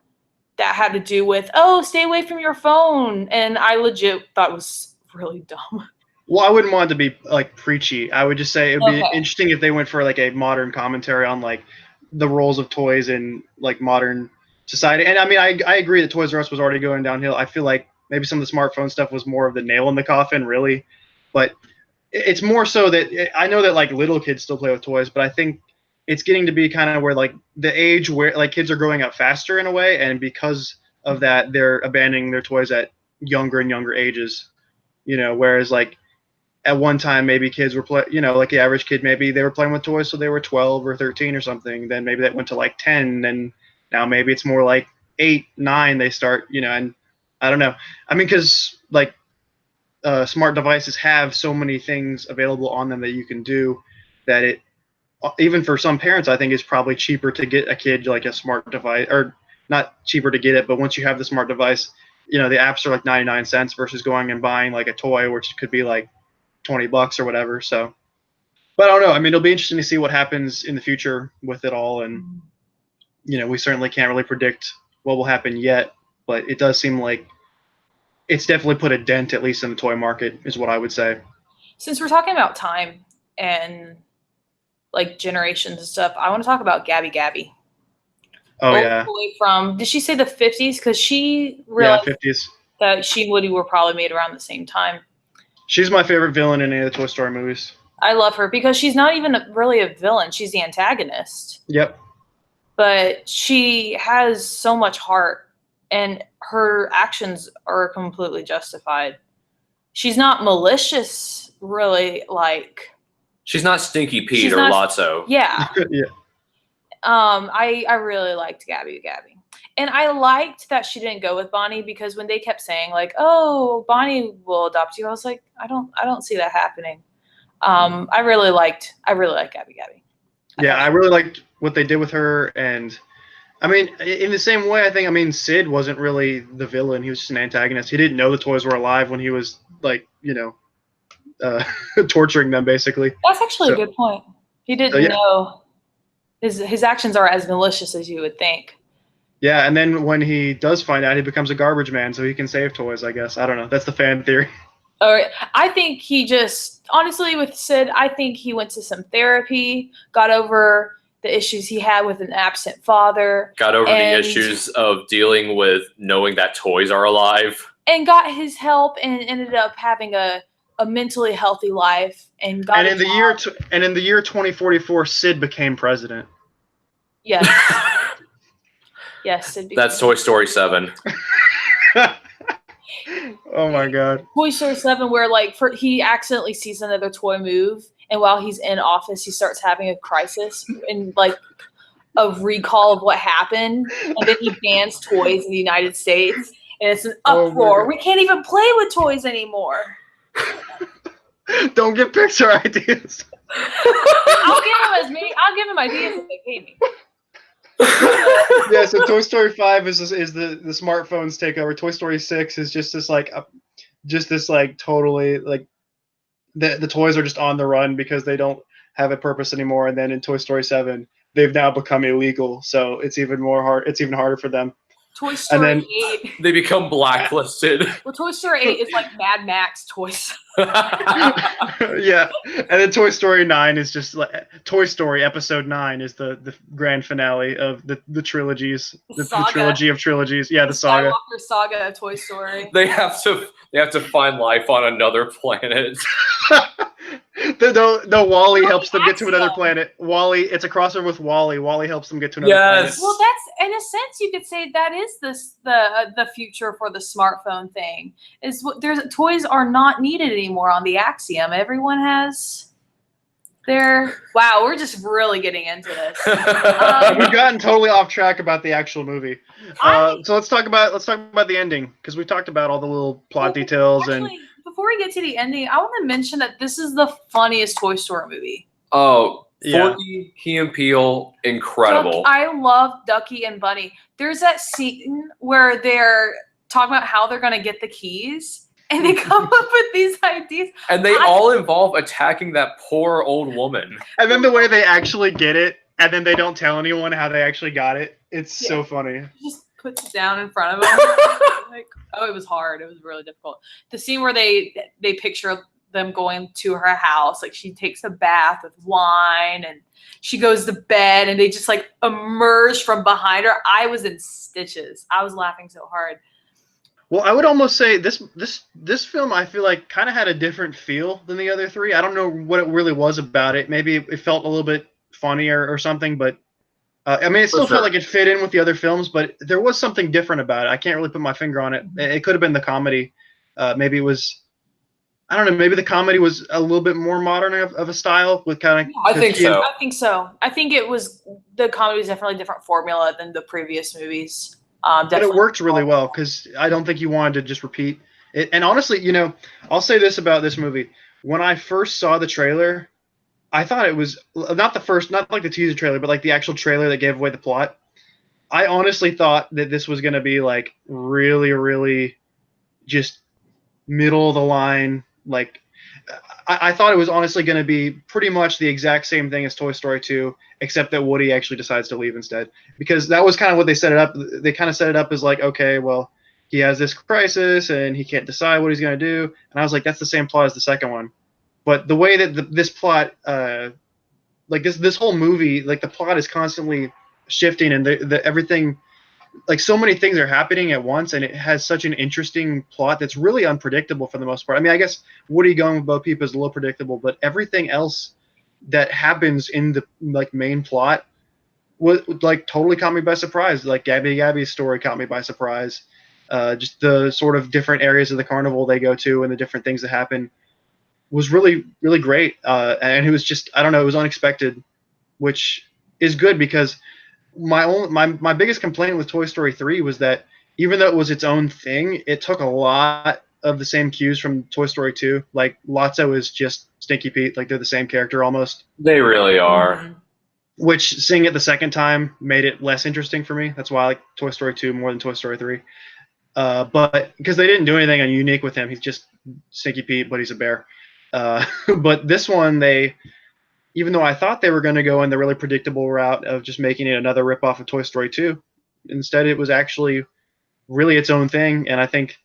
that had to do with, stay away from your phone. And I legit thought it was really dumb. Well, I wouldn't want it to be like preachy. I would just say it would be interesting if they went for like a modern commentary on like the roles of toys in like modern society. And I mean, I agree that Toys R Us was already going downhill. I feel like maybe some of the smartphone stuff was more of the nail in the coffin, really. But it's more so that I know that like little kids still play with toys, but I think it's getting to be kind of where like the age where like kids are growing up faster in a way, and because of that, they're abandoning their toys at younger and younger ages. Whereas like at one time maybe kids were like the average kid, maybe they were playing with toys so they were 12 or 13 or something. Then maybe that went to like 10, and now maybe it's more like 8, 9 they start. And I don't know. I mean, because like smart devices have so many things available on them that you can do that it, even for some parents, I think it's probably cheaper to get a kid like a smart device, or not cheaper to get it, but once you have the smart device, the apps are like 99 cents versus going and buying like a toy, which could be like $20 or whatever. So, but I don't know. I mean, it'll be interesting to see what happens in the future with it all. And, we certainly can't really predict what will happen yet, but it does seem like it's definitely put a dent, at least in the toy market, is what I would say. Since we're talking about time and like generations and stuff, I want to talk about Gabby Gabby. Oh, yeah. From, did she say the 50s? Because she realized 50s. that she and Woody were probably made around the same time. She's my favorite villain in any of the Toy Story movies. I love her because she's not even really a villain. She's the antagonist. Yep. But she has so much heart, and her actions are completely justified. She's not malicious, really, like... She's not Stinky Pete or Lotso. Yeah. Yeah. I really liked Gabby Gabby. And I liked that she didn't go with Bonnie, because when they kept saying like, "Oh, Bonnie will adopt you," I was like, I don't see that happening. I really liked Gabby Gabby. I really liked what they did with her, and I mean, in the same way, I think, Sid wasn't really the villain. He was just an antagonist. He didn't know the toys were alive when he was like, torturing them, basically. That's actually a good point. He didn't know. His actions are as malicious as you would think. Yeah, and then when he does find out, he becomes a garbage man, so he can save toys, I guess. I don't know. That's the fan theory. I think he just, honestly, with Sid, I think he went to some therapy, got over the issues he had with an absent father. Got over the issues of dealing with knowing that toys are alive. And got his help and ended up having a mentally healthy life. And in the year 2044, Sid became president. Yes. Yes, Sid became That's Toy Story 7. Oh my God. Toy Story 7, where he accidentally sees another toy move, and while he's in office, he starts having a crisis and a recall of what happened, and then he bans toys in the United States, and it's an uproar. We can't even play with toys anymore. Don't get Pixar ideas. I'll give him ideas if they pay me. Yeah, so Toy Story 5 is the smartphones take over. Toy Story 6 is just this totally the toys are just on the run because they don't have a purpose anymore. And then in Toy Story 7, they've now become illegal, so it's even harder for them. Toy Story 8. They become blacklisted. Well, Toy Story 8 is like Mad Max toys. Yeah, and then Toy Story 9 is just Toy Story Episode 9 is the grand finale of the trilogies, the trilogy of trilogies. Yeah, the saga. Skywalker saga of Toy Story. They have to find life on another planet. No, Wall-E helps them get to another planet. Wall-E, it's a crossover with Wall-E. Wall-E helps them get to another planet. Well, that's, in a sense, you could say that is the future for the smartphone thing. Toys are not needed anymore on the Axiom. Everyone has their. Wow, we're just really getting into this. We've gotten totally off track about the actual movie. So let's talk about the ending, because we talked about all the little plot details. Before we get to the ending, I want to mention that this is the funniest Toy Story movie. Oh, Forky, Key and Peele, incredible. I love Ducky and Bunny. There's that scene where they're talking about how they're going to get the keys, and they come up with these ideas. And they all involve attacking that poor old woman. And then the way they actually get it, and then they don't tell anyone how they actually got it. It's so funny. He just puts it down in front of them. It was hard. It was really difficult. The scene where they picture them going to her house, she takes a bath with wine and she goes to bed and they just emerge from behind her. I was in stitches. I was laughing so hard. Well, I would almost say this film, I feel like, kind of had a different feel than the other three. I don't know what it really was about it. Maybe it felt a little bit funnier or something, but it still felt like it fit in with the other films, but there was something different about it. I can't really put my finger on it. It could have been the comedy. Maybe it was, I don't know, maybe the comedy was a little bit more modern of a style with kind of... I think so. I think it was, the comedy was definitely a different formula than the previous movies. But it worked really well, because I don't think you wanted to just repeat. And honestly, you know, I'll say this about this movie: when I first saw the trailer, I thought it was not like the teaser trailer, but like the actual trailer that gave away the plot. I honestly thought that this was going to be like really, really just middle of the line. Like, I thought it was honestly going to be pretty much the exact same thing as Toy Story 2, except that Woody actually decides to leave instead. Because that was kind of what they set it up. They kind of set it up as like, okay, well, he has this crisis and he can't decide what he's going to do. And I was like, that's the same plot as the second one. But the way that this plot, like this whole movie, like the plot is constantly shifting, and the everything, like so many things are happening at once, and it has such an interesting plot that's really unpredictable for the most part. I mean, I guess Woody going with Bo Peep is a little predictable, but everything else that happens in the like main plot was like totally caught me by surprise. Like Gabby's story caught me by surprise. Just the sort of different areas of the carnival they go to and the different things that happen was really, really great. And it was just, I don't know, it was unexpected, which is good because my biggest complaint with Toy Story 3 was that even though it was its own thing, it took a lot of the same cues from Toy Story 2. Like Lotso is just Stinky Pete, like they're the same character almost. They really are. Mhm. Which seeing it the second time made it less interesting for me. That's why I like Toy Story 2 more than Toy Story 3. But because they didn't do anything unique with him, he's just Stinky Pete, but he's a bear. But this one, even though I thought they were going to go in the really predictable route of just making it another ripoff of Toy Story 2, instead it was actually really its own thing. And I think,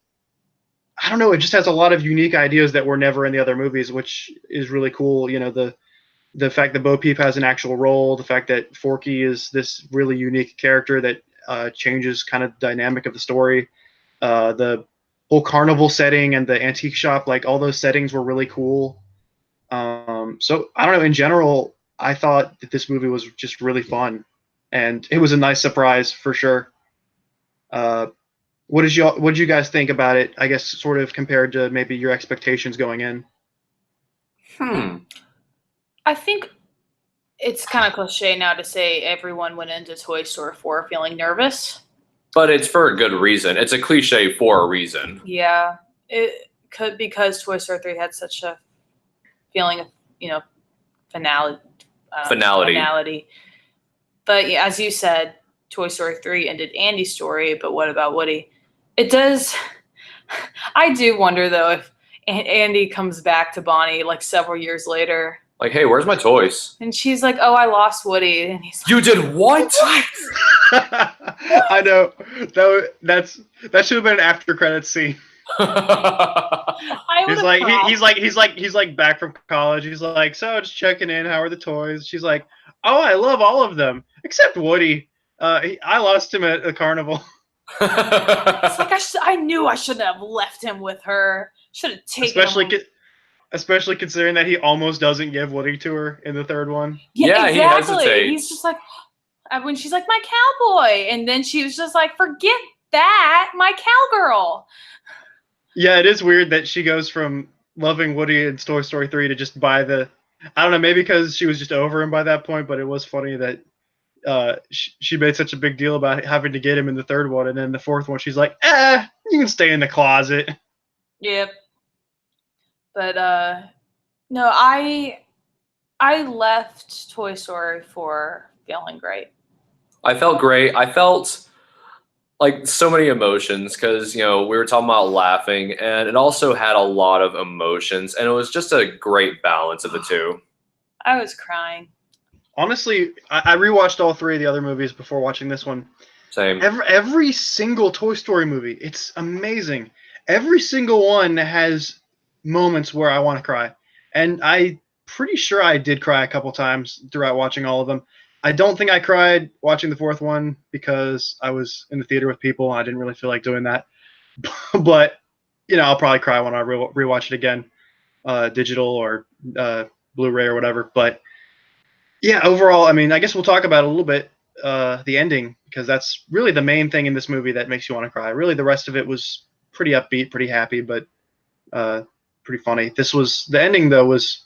I don't know, it just has a lot of unique ideas that were never in the other movies, which is really cool. You know, the fact that Bo Peep has an actual role, the fact that Forky is this really unique character that changes kind of the dynamic of the story, the whole carnival setting and the antique shop, like all those settings were really cool. So I don't know. In general, I thought that this movie was just really fun, and it was a nice surprise for sure. What did you guys think about it? I guess sort of compared to maybe your expectations going in. I think it's kind of cliche now to say everyone went into Toy Story 4 feeling nervous. But it's for a good reason. It's a cliche for a reason. Yeah, it could, because Toy Story 3 had such a feeling of, finality. Finality. But yeah, as you said, Toy Story 3 ended Andy's story, but what about Woody? It does. I do wonder though if Andy comes back to Bonnie like several years later, Like, hey, where's my toys? and she's like, "Oh, I lost Woody," and he's like, You did what? I know that should have been an after credits scene. I He's like he's like back from college. He's like, so just checking in. How are the toys? She's like, oh, I love all of them except Woody. I lost him at a carnival. It's like I knew I shouldn't have left him with her. Should have taken him. Especially considering that he almost doesn't give Woody to her in the third one. Yeah, he exactly. hesitates. He's just like, when she's like, my cowboy, and then she was just like, forget that, my cowgirl. Yeah, it is weird that she goes from loving Woody in Toy Story 3 to just buy the. I don't know, maybe because she was just over him by that point, but it was funny that she made such a big deal about having to get him in the third one, and then the fourth one, she's like, you can stay in the closet. Yep. But no, I left Toy Story 4 feeling great. I felt great. I felt like so many emotions because, we were talking about laughing, and it also had a lot of emotions, and it was just a great balance of the two. I was crying. Honestly, I rewatched all three of the other movies before watching this one. Same. Every single Toy Story movie, it's amazing. Every single one has moments where I want to cry. And I'm pretty sure I did cry a couple times throughout watching all of them. I don't think I cried watching the fourth one because I was in the theater with people and I didn't really feel like doing that. But, I'll probably cry when I rewatch it again, digital or Blu-ray or whatever. But, yeah, overall, I mean, I guess we'll talk about a little bit the ending, because that's really the main thing in this movie that makes you want to cry. Really, the rest of it was pretty upbeat, pretty happy, but pretty funny. The ending though was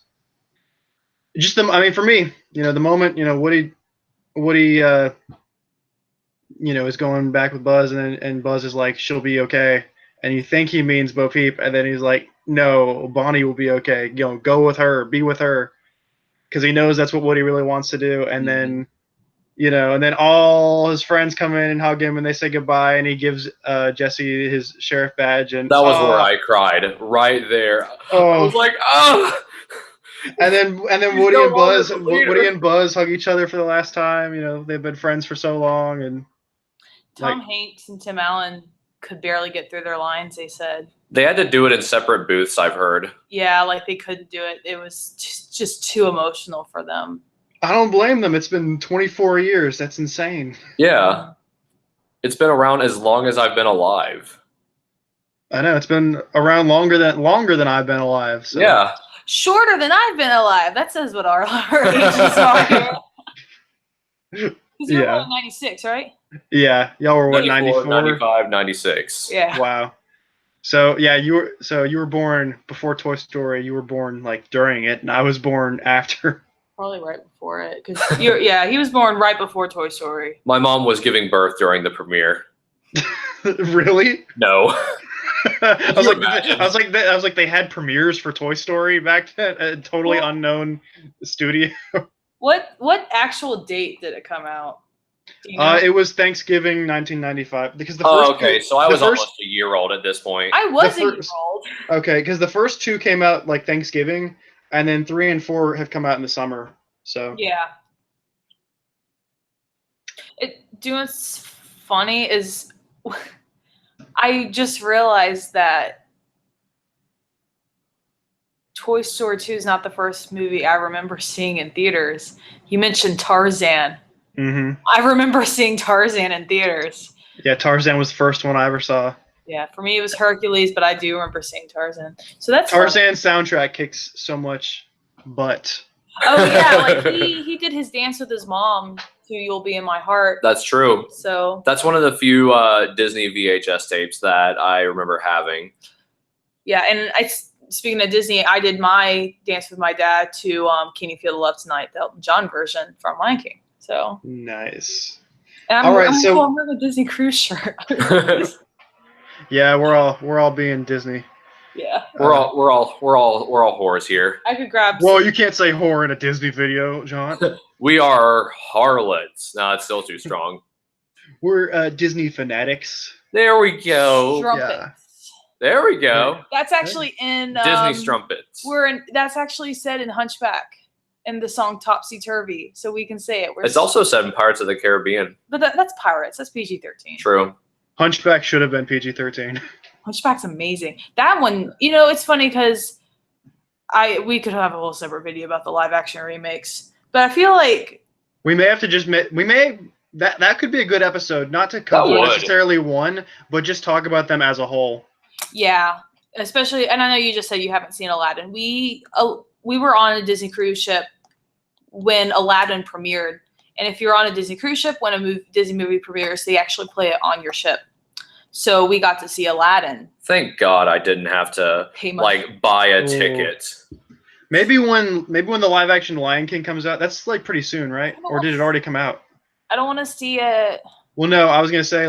just for me, the moment, Woody is going back with Buzz, and Buzz is like, she'll be okay, and you think he means Bo Peep, and then he's like, no, Bonnie will be okay. Go with her, be with her, because he knows that's what Woody really wants to do. And then, and then all his friends come in and hug him, and they say goodbye, and he gives Jesse his sheriff badge, and that was where I cried right there. Oh. I was like, oh. And then Woody and Buzz hug each other for the last time. They've been friends for so long, and Tom Hanks and Tim Allen could barely get through their lines. They said they had to do it in separate booths. I've heard. Yeah, like they couldn't do it. It was just too emotional for them. I don't blame them. It's been 24 years. That's insane. Yeah, it's been around as long as I've been alive. I know it's been around longer than I've been alive. So. Yeah. Shorter than I've been alive. That says what our ages are here. Because you're born in 96, right? Yeah. Y'all were what, 94? 95, 96. Yeah. Wow. So yeah, you were born before Toy Story. You were born like during it, and I was born after. Probably right before it. Because he was born right before Toy Story. My mom was giving birth during the premiere. Really? No. I was like, they had premieres for Toy Story back then, a totally unknown studio. What actual date did it come out? Do you know? It was Thanksgiving 1995 because the first. Okay, so I was almost a year old at this point. I was a year old. Okay, because the first two came out like Thanksgiving, and then 3 and 4 have come out in the summer. So yeah. What's funny is. I just realized that Toy Story 2 is not the first movie I remember seeing in theaters. You mentioned Tarzan. Mm-hmm. I remember seeing Tarzan in theaters. Yeah, Tarzan was the first one I ever saw. Yeah, for me it was Hercules, but I do remember seeing Tarzan. So that's Tarzan's soundtrack kicks so much butt. Oh yeah, like he did his dance with his mom to "You'll Be in My Heart." That's true. So that's one of the few Disney VHS tapes that I remember having. Yeah, and speaking of Disney, I did my dance with my dad to "Can You Feel the Love Tonight," the Elton John version from Lion King. So nice. And I'm wearing a Disney cruise shirt. Yeah, we're all being Disney. Yeah. We're all whores here. I could grab. Well, you can't say whore in a Disney video, John. We are harlots. No, it's still too strong. We're Disney fanatics. There we go. Strumpets. Yeah. There we go. That's actually in Disney strumpets. That's actually said in Hunchback in the song Topsy Turvy, so we can say it. It's also said in Pirates of the Caribbean. But that's Pirates. That's PG-13. True. Hunchback should have been PG-13. Hunchback's amazing. That one, it's funny because we could have a whole separate video about the live action remakes, but I feel like we may have to that could be a good episode, not to cover necessarily one, but just talk about them as a whole. Yeah, especially, and I know you just said you haven't seen Aladdin. We were on a Disney cruise ship when Aladdin premiered, and if you're on a Disney cruise ship when a Disney movie premieres, they actually play it on your ship. So we got to see Aladdin. Thank God I didn't have to buy a ticket. Maybe when the live action Lion King comes out, that's like pretty soon, right? Or did it already come out? I don't want to see it. Well, no, I was gonna say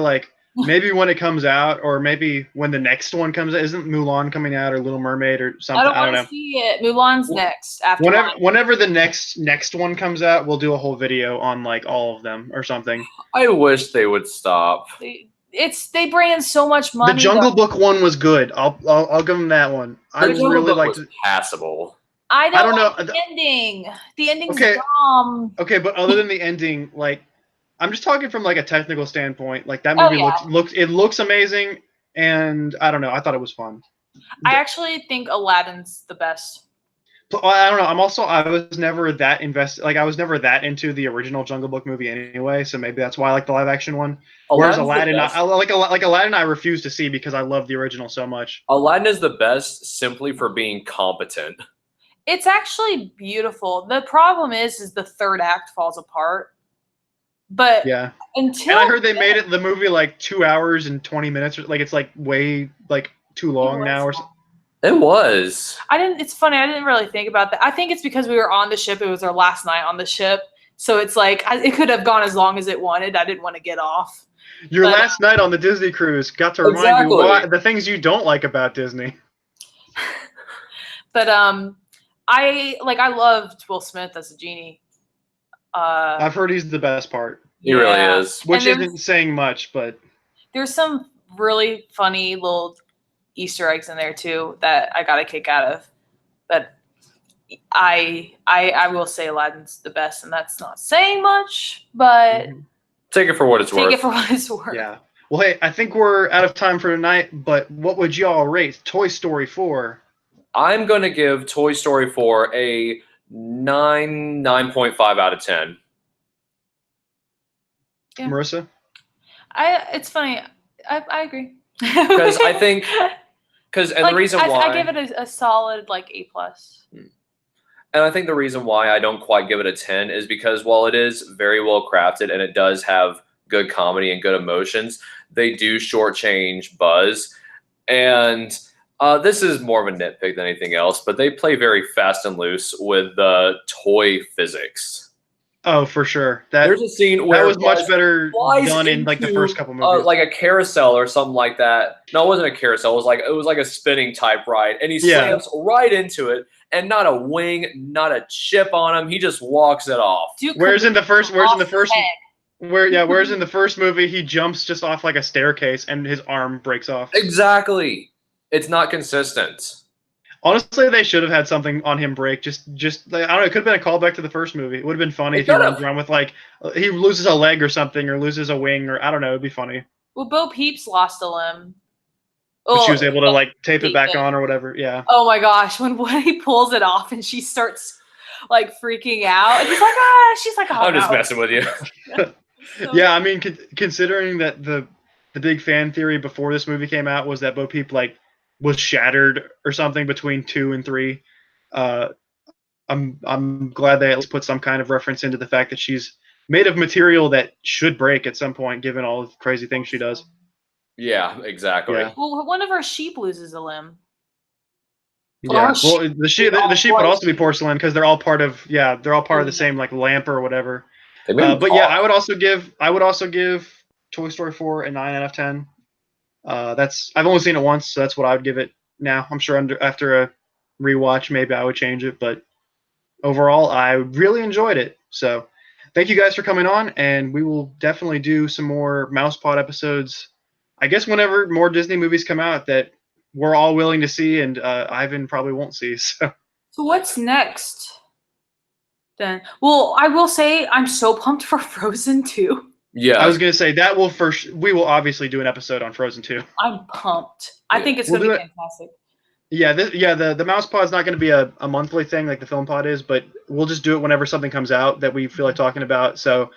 maybe when it comes out, or maybe when the next one comes out. Isn't Mulan coming out, or Little Mermaid, or something? I don't want to see it. Mulan's next. After whenever the next one comes out, we'll do a whole video on all of them or something. I wish they would stop. They bring in so much money. The Jungle Book one was good. I'll give them that one. I really liked it. Passable. I don't know the ending. The ending's dumb. Okay, but other than the ending, I'm just talking from a technical standpoint. That movie looks amazing, and I don't know. I thought it was fun. I actually think Aladdin's the best. I don't know. I was never that invested. I was never that into the original Jungle Book movie anyway. So maybe that's why I like the live action one. Whereas Aladdin, Aladdin, I refuse to see because I love the original so much. Aladdin is the best simply for being competent. It's actually beautiful. The problem is the third act falls apart. But yeah, and I heard they made the movie 2 hours and 20 minutes. It's way too long now or something. It was. It's funny. I didn't really think about that. I think it's because we were on the ship. It was our last night on the ship. So it's it could have gone as long as it wanted. I didn't want to get off. Your But, last night on the Disney cruise got to remind you Exactly. the things you don't like about Disney. But I loved Will Smith as a genie. I've heard he's the best part, He really is. which And isn't saying much, but There's some really funny little Easter eggs in there too that I got a kick out of. But I will say Aladdin's the best, and that's not saying much, but Take it for what it's take worth. it for what it's worth. yeah. Well, hey, I think we're out of time for tonight, but what would y'all rate Toy Story 4? I'm going to give Toy Story 4 a 9.5 out of 10. Yeah. Marissa? It's funny. I agree. Because I think, the reason why I give it a solid A+. And I think the reason why I don't quite give it a 10 is because while it is very well crafted and it does have good comedy and good emotions, they do shortchange Buzz. And this is more of a nitpick than anything else, but they play very fast and loose with the toy physics. Oh, for sure. There's a scene where that was Buzz much better flies done in the into, first couple movies. like a carousel or something like that. No, it wasn't a carousel. It was like a spinning type ride, and he slams right into it, and not a wing, not a chip on him. He just walks it off. Whereas in the first movie he jumps just off like a staircase and his arm breaks off. Exactly. It's not consistent. Honestly, they should have had something on him break. Just I don't know. It could have been a callback to the first movie. It would have been funny if he runs around with he loses a leg or something, or loses a wing, or I don't know. It'd be funny. Well, Bo Peep's lost a limb. But she was able to tape it back on or whatever. Yeah. Oh my gosh, when he pulls it off and she starts freaking out, and he's like, she's like, oh, I'm just messing with you. Yeah, I mean, considering that the big fan theory before this movie came out was that Bo Peep was shattered or something between 2 and 3. I'm glad they at least put some kind of reference into the fact that she's made of material that should break at some point, given all the crazy things she does. Yeah, exactly. Yeah. Well, one of our sheep loses a limb. Yeah. Well, the sheep would also be porcelain because they're all part of the same lamp or whatever. But yeah, I would also give Toy Story 4 a 9 out of 10. I've only seen it once, so that's what I would give it now. I'm sure after a rewatch, maybe I would change it, but overall, I really enjoyed it. So thank you guys for coming on, and we will definitely do some more Mouse Pod episodes. I guess whenever more Disney movies come out that we're all willing to see, and Ivan probably won't see. So what's next then? Well, I will say I'm so pumped for Frozen 2. Yeah, I was gonna say that we will obviously do an episode on Frozen 2. I'm pumped. I think it's gonna be fantastic. Yeah, the Mouse Pod is not going to be a monthly thing like the Film Pod is, but we'll just do it whenever something comes out that we feel like talking about. So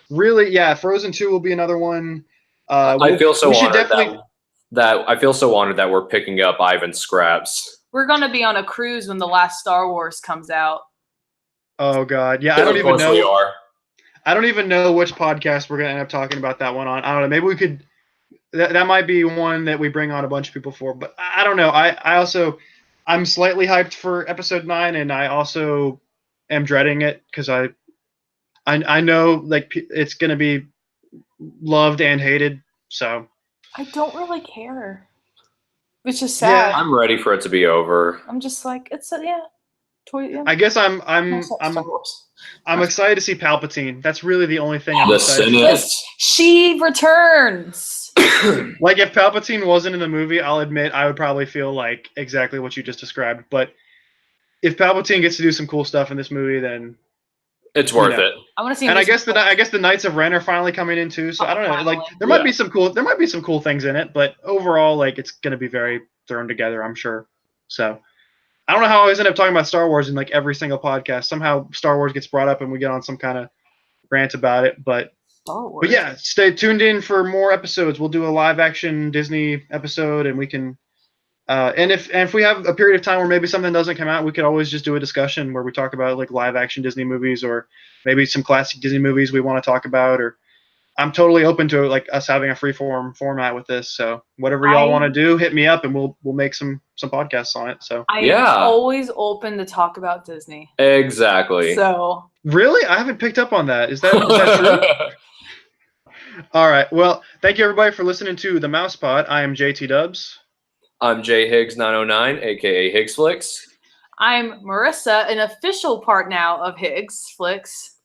really, yeah, Frozen 2 will be another one. I feel so honored that we're picking up Ivan's scraps. We're gonna be on a cruise when the last Star Wars comes out. Oh God, yeah, I don't even know. I don't even know which podcast we're gonna end up talking about that one on. I don't know. Maybe we could. That might be one that we bring on a bunch of people for, but I don't know. I'm slightly hyped for episode 9, and I also am dreading it because I know it's gonna be loved and hated. So I don't really care. It's just sad. Yeah, I'm ready for it to be over. I'm just like toy. Yeah. I guess I'm excited to see Palpatine. That's really the only thing I'm excited for. She returns. Like if Palpatine wasn't in the movie, I'll admit I would probably feel like exactly what you just described. But if Palpatine gets to do some cool stuff in this movie, then it's worth it. I want to see. And I guess the Knights of Ren are finally coming in too. So I don't know. There might be some cool things in it, but overall, it's gonna be very thrown together, I'm sure. So I don't know how I always end up talking about Star Wars in every single podcast. Somehow Star Wars gets brought up and we get on some kind of rant about it. But yeah, stay tuned in for more episodes. We'll do a live action Disney episode, and we can. And if we have a period of time where maybe something doesn't come out, we could always just do a discussion where we talk about live action Disney movies or maybe some classic Disney movies we want to talk about. Or I'm totally open to us having a free format with this. So whatever y'all want to do, hit me up and we'll make some podcasts on it. So I'm always open to talk about Disney. Exactly. So really, I haven't picked up on that. Is that true? All right. Well, thank you everybody for listening to the Mouse Pod. I am JT Dubs. I'm J Higgs 909, aka Higgs Flicks. I'm Marissa, an official part now of Higgs Flicks.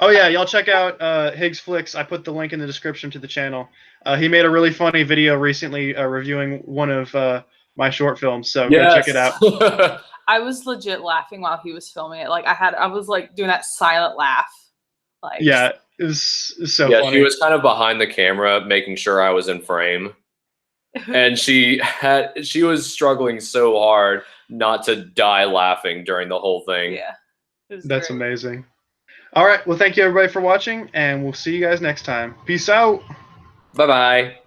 Oh yeah, y'all check out Higgs Flicks. I put the link in the description to the channel. He made a really funny video recently reviewing one of my short films, so go check it out. I was legit laughing while he was filming it. Like I was like doing that silent laugh. Like Yeah, it's so Yeah, funny. she was kind of behind the camera, making sure I was in frame. And she was struggling so hard not to die laughing during the whole thing. Yeah. That's great. amazing. All right. Well, thank you everybody for watching, and we'll see you guys next time. Peace out. Bye-bye.